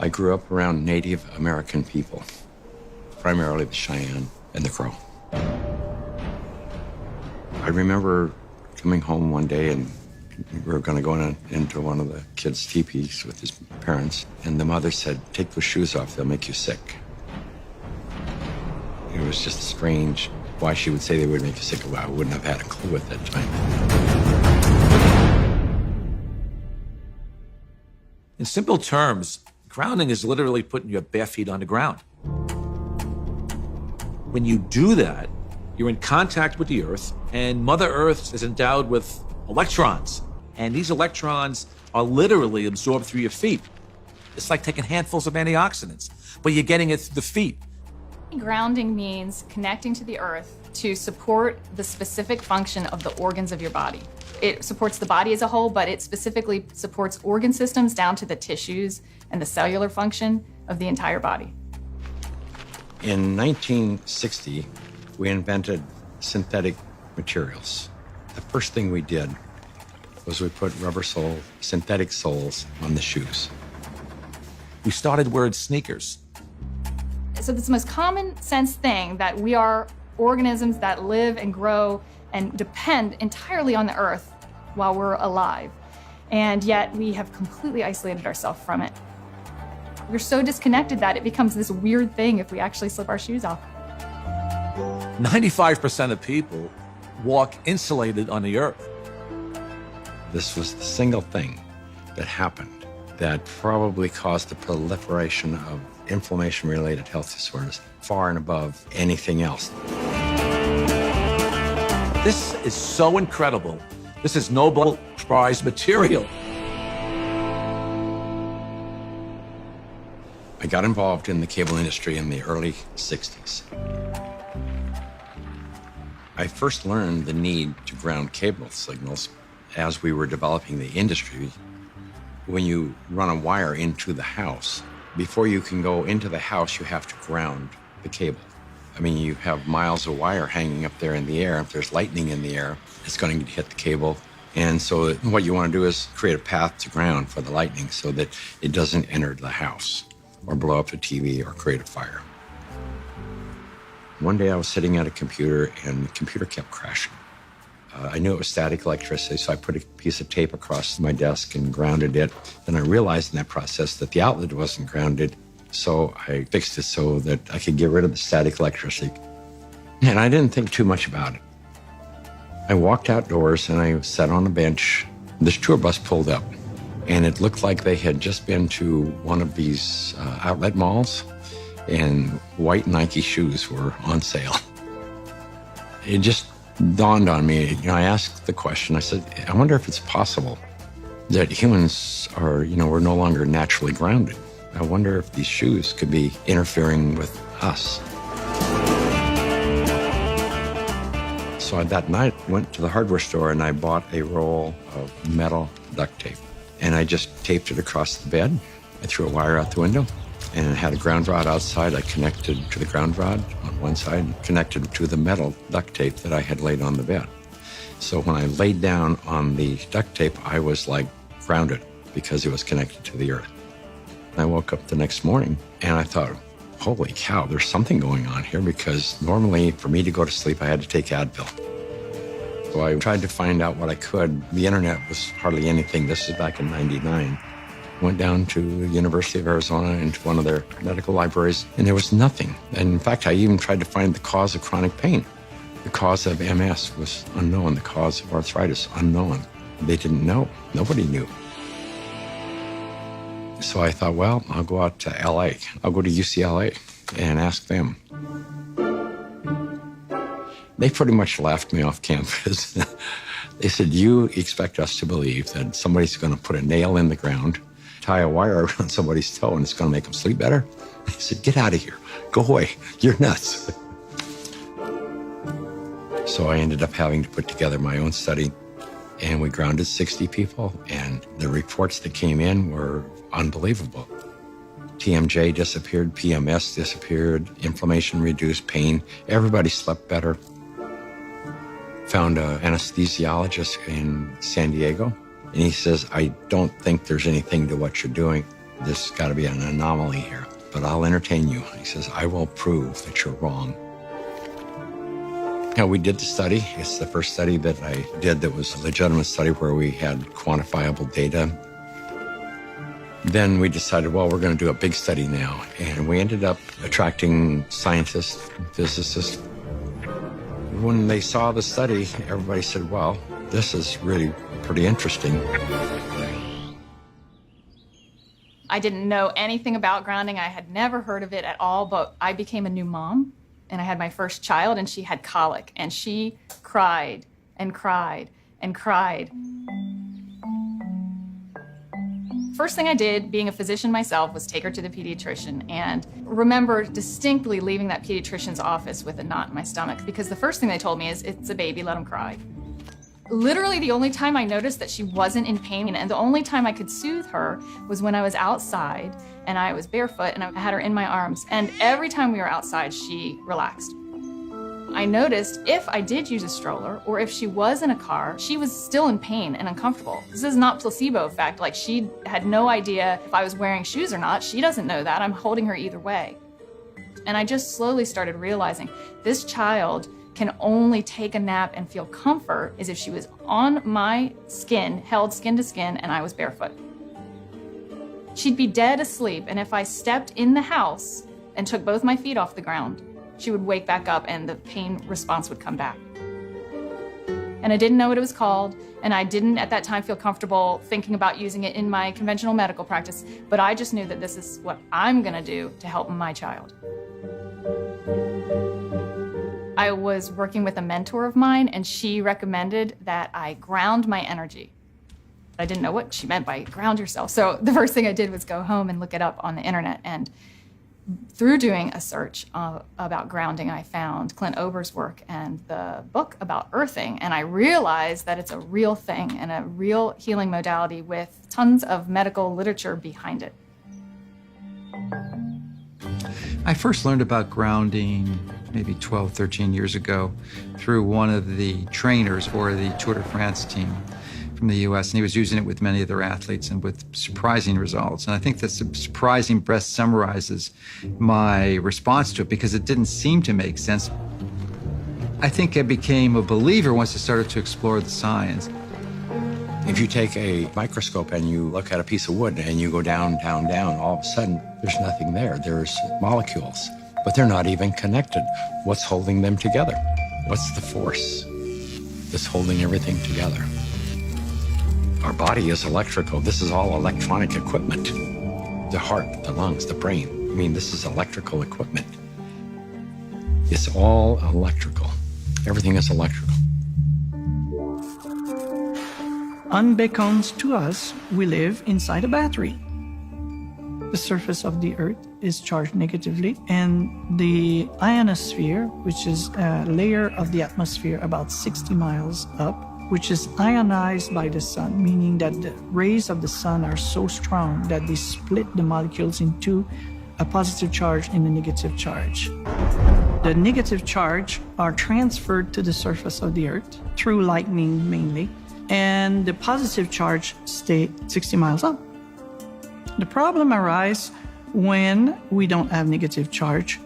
I grew up around Native American people, primarily the Cheyenne and the Crow. I remember coming home one day and we were going to go into one of the kids' teepees with his parents, and the mother said, "Take those shoes off, they'll make you sick." It was just strange why she would say they would make you sick. Well, I wouldn't have had a clue at that time. In simple terms, grounding is literally putting your bare feet on the ground. When you do that, you're in contact with the earth, and Mother Earth is endowed with electrons. And these electrons are literally absorbed through your feet. It's like taking handfuls of antioxidants, but you're getting it through the feet. Grounding means connecting to the earth to support the specific function of the organs of your body. It supports the body as a whole, but it specifically supports organ systems down to the tissues and the cellular function of the entire body. In 1960, we invented synthetic materials. The first thing we did was we put synthetic soles on the shoes. We started wearing sneakers. So it's the most common sense thing that we are organisms that live and grow and depend entirely on the earth while we're alive. And yet we have completely isolated ourselves from it. We're so disconnected that it becomes this weird thing if we actually slip our shoes off. 95% of people walk insulated on the earth. This was the single thing that happened that probably caused the proliferation of inflammation-related health disorders far and above anything else. This is so incredible. This is Nobel Prize material. I got involved in the cable industry in the early 60s. I first learned the need to ground cable signals as we were developing the industry. When you run a wire into the house, before you can go into the house, you have to ground the cable. I mean, you have miles of wire hanging up there in the air. If there's lightning in the air, it's going to hit the cable. And so what you want to do is create a path to ground for the lightning so that it doesn't enter the house or blow up the TV or create a fire. One day I was sitting at a computer and the computer kept crashing. I knew it was static electricity, so I put a piece of tape across my desk and grounded it. Then I realized in that process that the outlet wasn't grounded, so I fixed it so that I could get rid of the static electricity. And I didn't think too much about it. I walked outdoors and I sat on a bench. This tour bus pulled up, and it looked like they had just been to one of these outlet malls, and white Nike shoes were on sale. It just dawned on me. I asked the question, I said, I wonder if it's possible that humans are, we're no longer naturally grounded. I wonder if these shoes could be interfering with us. So that night, I went to the hardware store and I bought a roll of metal duct tape. And I just taped it across the bed. I threw a wire out the window and it had a ground rod outside. I connected to the ground rod on one side, connected to the metal duct tape that I had laid on the bed. So when I laid down on the duct tape, I was like grounded because it was connected to the earth. I woke up the next morning and I thought, holy cow, there's something going on here, because normally for me to go to sleep, I had to take Advil. So I tried to find out what I could. The internet was hardly anything. This is back in '99. Went down to the University of Arizona into one of their medical libraries, and there was nothing. And in fact, I even tried to find the cause of chronic pain. The cause of MS was unknown. The cause of arthritis, unknown. They didn't know. Nobody knew. So I thought, well, I'll go out to LA. I'll go to UCLA and ask them. They pretty much laughed me off campus. They said, you expect us to believe that somebody's going to put a nail in the ground, tie a wire around somebody's toe, and it's going to make them sleep better? I said, get out of here. Go away. You're nuts. So I ended up having to put together my own study, and we grounded 60 people, and the reports that came in were unbelievable. TMJ disappeared, PMS disappeared, inflammation reduced, pain. Everybody slept better. Found an anesthesiologist in San Diego, and he says, I don't think there's anything to what you're doing. There's got to be an anomaly here, but I'll entertain you. He says, I will prove that you're wrong. We did the study. It's the first study that I did that was a legitimate study where we had quantifiable data. Then we decided, well, we're going to do a big study now. And we ended up attracting scientists, physicists. When they saw the study, everybody said, well, this is really pretty interesting. I didn't know anything about grounding. I had never heard of it at all, but I became a new mom, and I had my first child, and she had colic, and she cried and cried and cried. First thing I did, being a physician myself, was take her to the pediatrician, and remember distinctly leaving that pediatrician's office with a knot in my stomach, because the first thing they told me is, it's a baby, let him cry. Literally the only time I noticed that she wasn't in pain, and the only time I could soothe her, was when I was outside and I was barefoot and I had her in my arms. And every time we were outside, she relaxed. I noticed if I did use a stroller or if she was in a car, she was still in pain and uncomfortable. This is not placebo effect. Like, she had no idea if I was wearing shoes or not. She doesn't know that. I'm holding her either way. And I just slowly started realizing this child can only take a nap and feel comfort is if she was on my skin, held skin to skin, and I was barefoot. She'd be dead asleep, and if I stepped in the house and took both my feet off the ground, she would wake back up and the pain response would come back. And I didn't know what it was called, and I didn't at that time feel comfortable thinking about using it in my conventional medical practice, but I just knew that this is what I'm gonna do to help my child. I was working with a mentor of mine, and she recommended that I ground my energy. I didn't know what she meant by ground yourself. So the first thing I did was go home and look it up on the internet. And through doing a search about grounding, I found Clint Ober's work and the book about earthing. And I realized that it's a real thing and a real healing modality with tons of medical literature behind it. I first learned about grounding maybe 12, 13 years ago through one of the trainers for the Tour de France team from the US, and he was using it with many of their athletes and with surprising results. And I think that surprising best summarizes my response to it, because it didn't seem to make sense. I think I became a believer once I started to explore the science. If you take a microscope and you look at a piece of wood and you go down, down, down, all of a sudden, there's nothing there. There's molecules, but they're not even connected. What's holding them together? What's the force that's holding everything together? Our body is electrical. This is all electronic equipment. The heart, the lungs, the brain. I mean, this is electrical equipment. It's all electrical. Everything is electrical. Unbeknownst to us, we live inside a battery. The surface of the Earth is charged negatively, and the ionosphere, which is a layer of the atmosphere about 60 miles up, which is ionized by the sun, meaning that the rays of the sun are so strong that they split the molecules into a positive charge and a negative charge. The negative charge are transferred to the surface of the Earth through lightning mainly, and the positive charge stay 60 miles up. The problem arises when we don't have negative charge.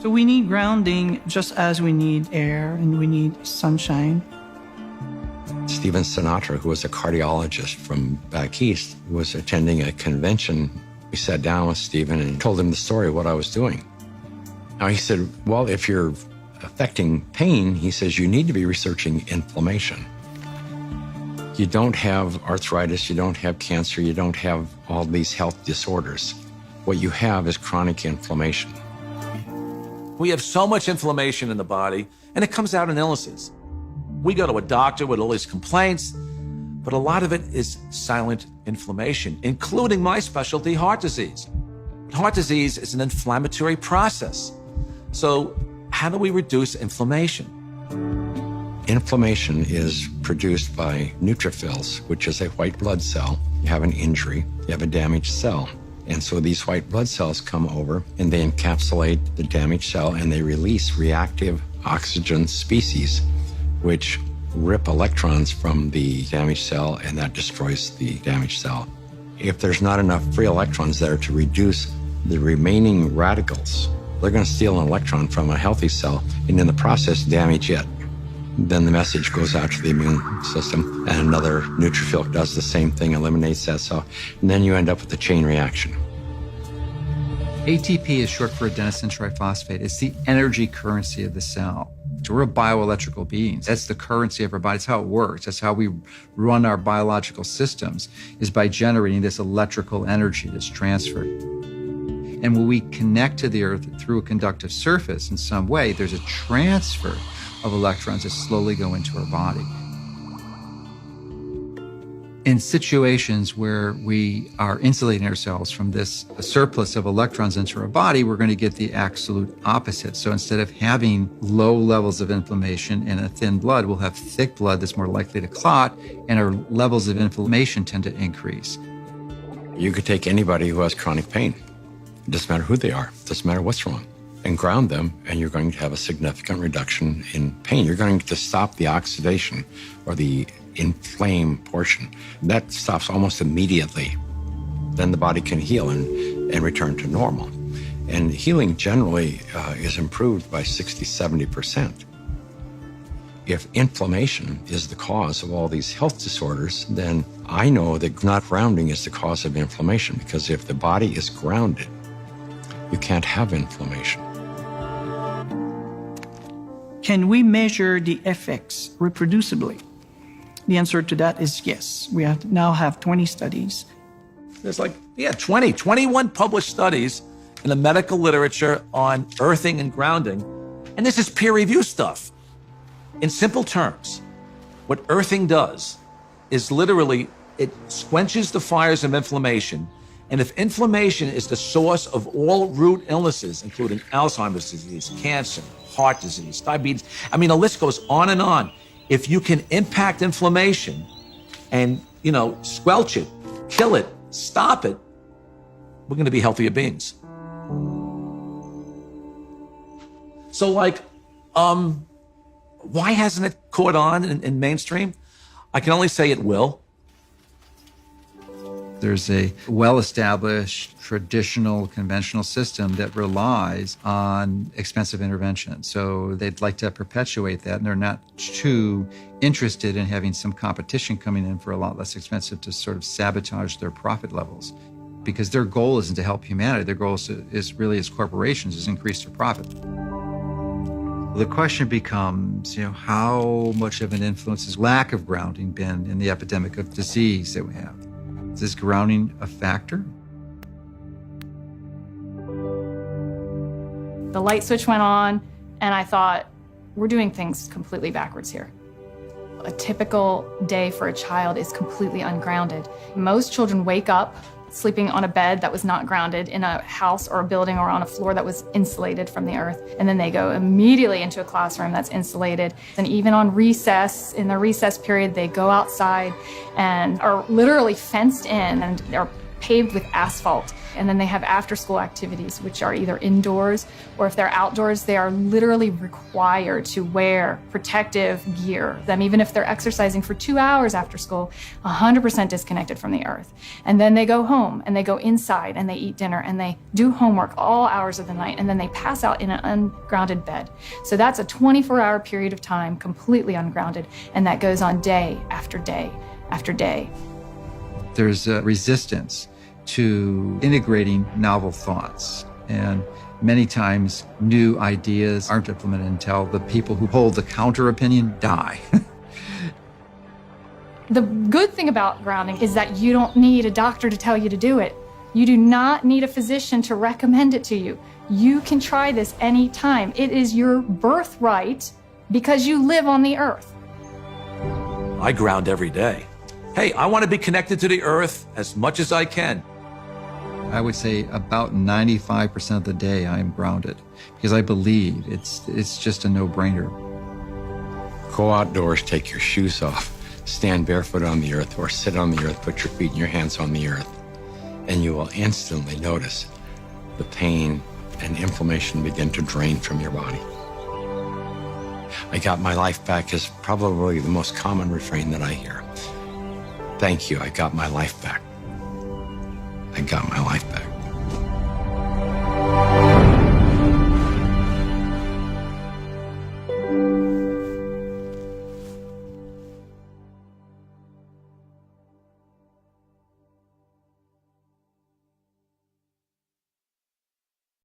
So we need grounding just as we need air and we need sunshine. Stephen Sinatra, who was a cardiologist from back east, was attending a convention. We sat down with Stephen and told him the story of what I was doing. Now he said, well, if you're affecting pain, he says, you need to be researching inflammation. You don't have arthritis, you don't have cancer, you don't have all these health disorders. What you have is chronic inflammation. We have so much inflammation in the body, and it comes out in illnesses. We go to a doctor with all these complaints, but a lot of it is silent inflammation, including my specialty, heart disease. Heart disease is an inflammatory process. So how do we reduce inflammation? Inflammation is produced by neutrophils, which is a white blood cell. You have an injury, you have a damaged cell. And so these white blood cells come over and they encapsulate the damaged cell and they release reactive oxygen species, which rip electrons from the damaged cell, and that destroys the damaged cell. If there's not enough free electrons there to reduce the remaining radicals, they're going to steal an electron from a healthy cell and in the process damage it. Then the message goes out to the immune system and another neutrophil does the same thing, eliminates that cell, and then you end up with a chain reaction. ATP is short for adenosine triphosphate. It's the energy currency of the cell. So we're bioelectrical beings. That's the currency of our body. That's how it works. That's how we run our biological systems, is by generating this electrical energy that's transferred. And when we connect to the earth through a conductive surface in some way, there's a transfer of electrons that slowly go into our body. In situations where we are insulating ourselves from this surplus of electrons into our body, we're going to get the absolute opposite. So instead of having low levels of inflammation and a thin blood, we'll have thick blood that's more likely to clot, and our levels of inflammation tend to increase. You could take anybody who has chronic pain. It doesn't matter who they are. It doesn't matter what's wrong. And ground them, and you're going to have a significant reduction in pain. You're going to stop the oxidation or the inflamed portion. That stops almost immediately. Then the body can heal and return to normal. And healing generally is improved by 60, 70%. If inflammation is the cause of all these health disorders, then I know that not grounding is the cause of inflammation, because if the body is grounded, you can't have inflammation. Can we measure the effects reproducibly? The answer to that is yes. We now have 20 studies. There's 21 published studies in the medical literature on earthing and grounding. And this is peer-reviewed stuff. In simple terms, what earthing does is literally, it quenches the fires of inflammation. And if inflammation is the source of all root illnesses, including Alzheimer's disease, cancer, heart disease, diabetes, I mean, the list goes on and on. If you can impact inflammation and, squelch it, kill it, stop it, we're going to be healthier beings. So, why hasn't it caught on in mainstream? I can only say it will. There's a well-established, traditional, conventional system that relies on expensive intervention. So they'd like to perpetuate that, and they're not too interested in having some competition coming in for a lot less expensive to sort of sabotage their profit levels. Because their goal isn't to help humanity. Their goal is really, as corporations, is increase their profit. The question becomes, how much of an influence has lack of grounding been in the epidemic of disease that we have? Is grounding a factor? The light switch went on, and I thought, we're doing things completely backwards here. A typical day for a child is completely ungrounded. Most children wake up sleeping on a bed that was not grounded in a house or a building or on a floor that was insulated from the earth. And then they go immediately into a classroom that's insulated. And even on recess, in the recess period, they go outside and are literally fenced in and they're paved with asphalt. And then they have after-school activities, which are either indoors or if they're outdoors, they are literally required to wear protective gear. Even if they're exercising for 2 hours after school, 100% disconnected from the earth. And then they go home and they go inside and they eat dinner and they do homework all hours of the night, and then they pass out in an ungrounded bed. So that's a 24-hour period of time completely ungrounded, and that goes on day after day after day. There's a resistance to integrating novel thoughts. And many times new ideas aren't implemented until the people who hold the counter opinion die. The good thing about grounding is that you don't need a doctor to tell you to do it. You do not need a physician to recommend it to you. You can try this anytime. It is your birthright because you live on the earth. I ground every day. Hey, I want to be connected to the earth as much as I can. I would say about 95% of the day I am grounded because I believe it's just a no-brainer. Go outdoors, take your shoes off, stand barefoot on the earth or sit on the earth, put your feet and your hands on the earth, and you will instantly notice the pain and inflammation begin to drain from your body. I got my life back is probably the most common refrain that I hear. Thank you, I got my life back. I got my life back.